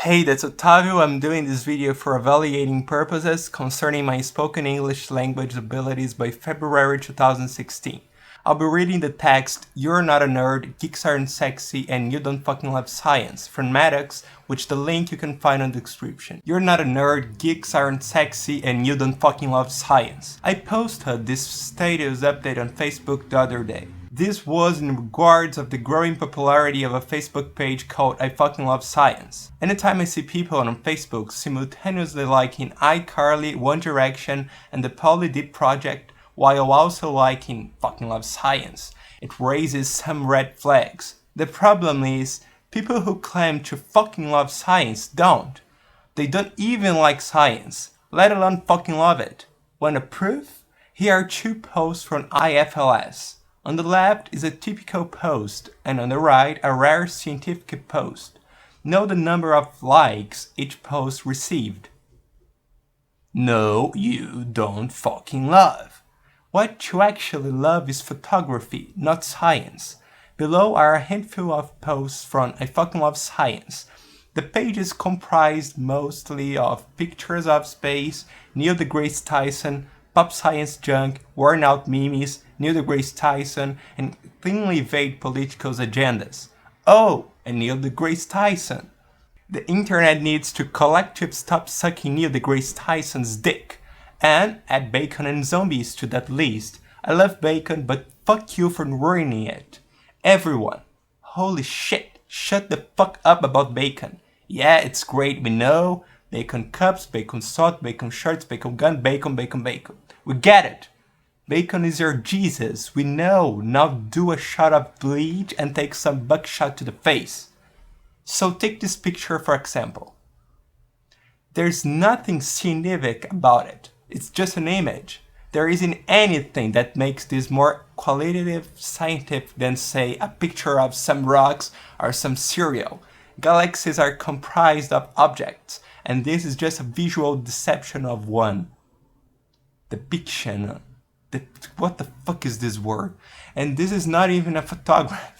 Hey, that's Otavio. I'm doing this video for evaluating purposes concerning my spoken English language abilities by February 2016. I'll be reading the text, "You're not a nerd, geeks aren't sexy, and you don't fucking love science" from Maddox, which the link you can find in the description. You're not a nerd, geeks aren't sexy, and you don't fucking love science. I posted this status update on Facebook the other day. This was in regards of the growing popularity of a Facebook page called I Fucking Love Science. Anytime I see people on Facebook simultaneously liking iCarly, One Direction, and the Poly Deep Project, while also liking Fucking Love Science, it raises some red flags. The problem is, people who claim to fucking love science don't. They don't even like science, let alone fucking love it. Want a proof? Here are two posts from IFLS. On the left is a typical post, and on the right a rare scientific post. Note the number of likes each post received. No, you don't fucking love. What you actually love is photography, not science. Below are a handful of posts from I Fucking Love Science. The page is comprised mostly of pictures of space, Neil deGrasse Tyson, pop science junk, worn out memes, Neil deGrasse Tyson, and cleanly vague political agendas. Oh, and Neil deGrasse Tyson. The internet needs to collectively stop sucking Neil deGrasse Tyson's dick. And add bacon and zombies to that list. I love bacon, but fuck you for ruining it. Everyone, holy shit, shut the fuck up about bacon. Yeah, it's great, we know. Bacon cups, bacon salt, bacon shirts, bacon gun, bacon, bacon, bacon. We get it. Bacon is your Jesus, we know. Now do a shot of bleach and take some buckshot to the face. So take this picture for example. There's nothing scientific about it. It's just an image. There isn't anything that makes this more qualitative scientific than, say, a picture of some rocks or some cereal. Galaxies are comprised of objects, and this is just a visual deception of one. Depiction. What the fuck is this word? And this is not even a photograph.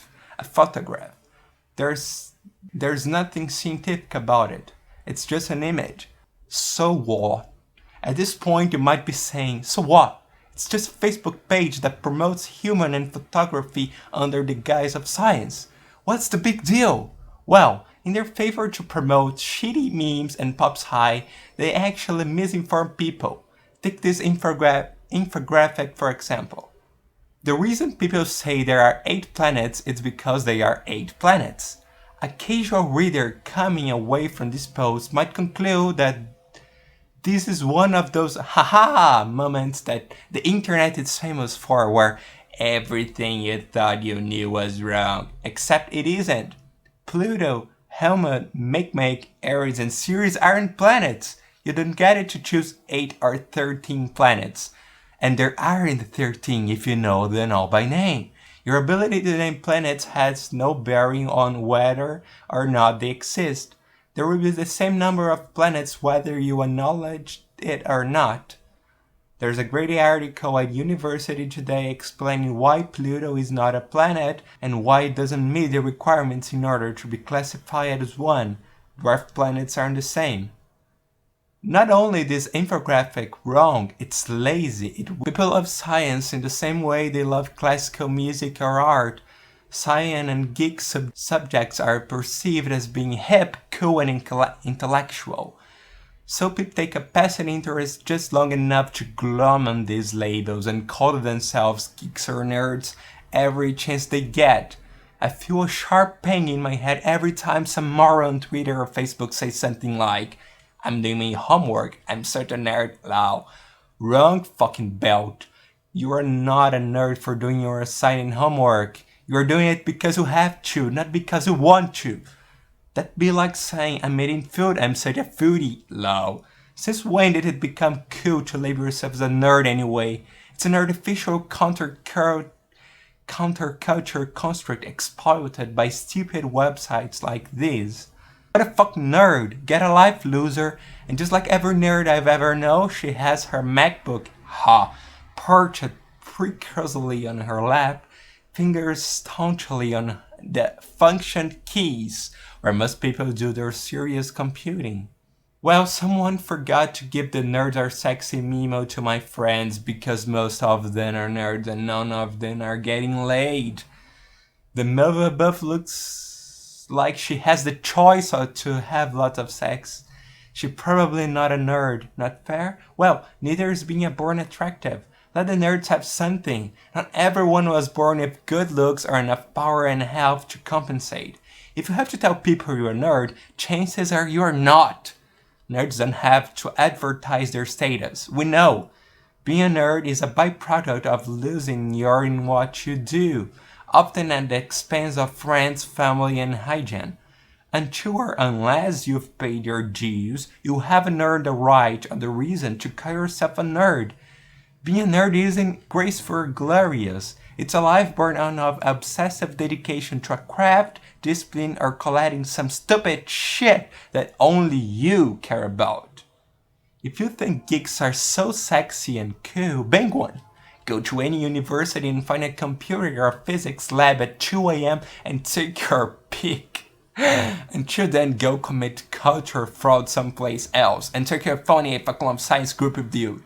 There's nothing scientific about it. It's just an image. So what? At this point you might be saying, so what? It's just a Facebook page that promotes human and photography under the guise of science. What's the big deal? Well, in their favor to promote shitty memes and pops high, they actually misinform people. Take this infographic for example. The reason people say there are 8 planets is because there are 8 planets. A casual reader coming away from this post might conclude that this is one of those haha moments that the internet is famous for, where everything you thought you knew was wrong, except it isn't. Pluto, Helmut, Makemake, Aries, and Ceres aren't planets. You don't get it to choose 8 or 13 planets. And there aren't 13 if you know them all by name. Your ability to name planets has no bearing on whether or not they exist. There will be the same number of planets whether you acknowledge it or not. There's a great article at University Today explaining why Pluto is not a planet and why it doesn't meet the requirements in order to be classified as one. Dwarf planets aren't the same. Not only is this infographic wrong, it's lazy. People love science in the same way they love classical music or art. Science and geek subjects are perceived as being hip, cool, and intellectual. So people take a passing interest just long enough to glom on these labels and call themselves geeks or nerds every chance they get. I feel a sharp pain in my head every time some moron on Twitter or Facebook says something like, "I'm doing my homework, I'm such a nerd, lol." Wrong fucking belt. You are not a nerd for doing your assigned homework. You're doing it because you have to, not because you want to. That'd be like saying, "I'm eating food, I'm such a foodie, lol." Since when did it become cool to label yourself as a nerd anyway? It's an artificial counterculture construct exploited by stupid websites like this. What a fucking nerd! Get a life, loser! And just like every nerd I've ever known, she has her MacBook, perched precariously on her lap, fingers staunchly on the function keys, where most people do their serious computing. Well, someone forgot to give the nerds are sexy memo to my friends because most of them are nerds and none of them are getting laid. The mother above looks like she has the choice to have lots of sex. She's probably not a nerd. Not fair? Well, neither is being born attractive. Let the nerds have something. Not everyone was born with good looks or enough power and health to compensate. If you have to tell people you're a nerd, chances are you're not. Nerds don't have to advertise their status. We know. Being a nerd is a byproduct of losing you're in what you do, often at the expense of friends, family, and hygiene. Until or unless you've paid your dues, you haven't earned the right or the reason to call yourself a nerd. Being a nerd isn't graceful or glorious. It's a life born out of obsessive dedication to a craft, discipline, or collecting some stupid shit that only you care about. If you think geeks are so sexy and cool, bang one. Go to any university and find a computer or physics lab at 2 a.m. and take your pick. Until then, go commit culture fraud someplace else and take your phone 8 o'clock science group with you.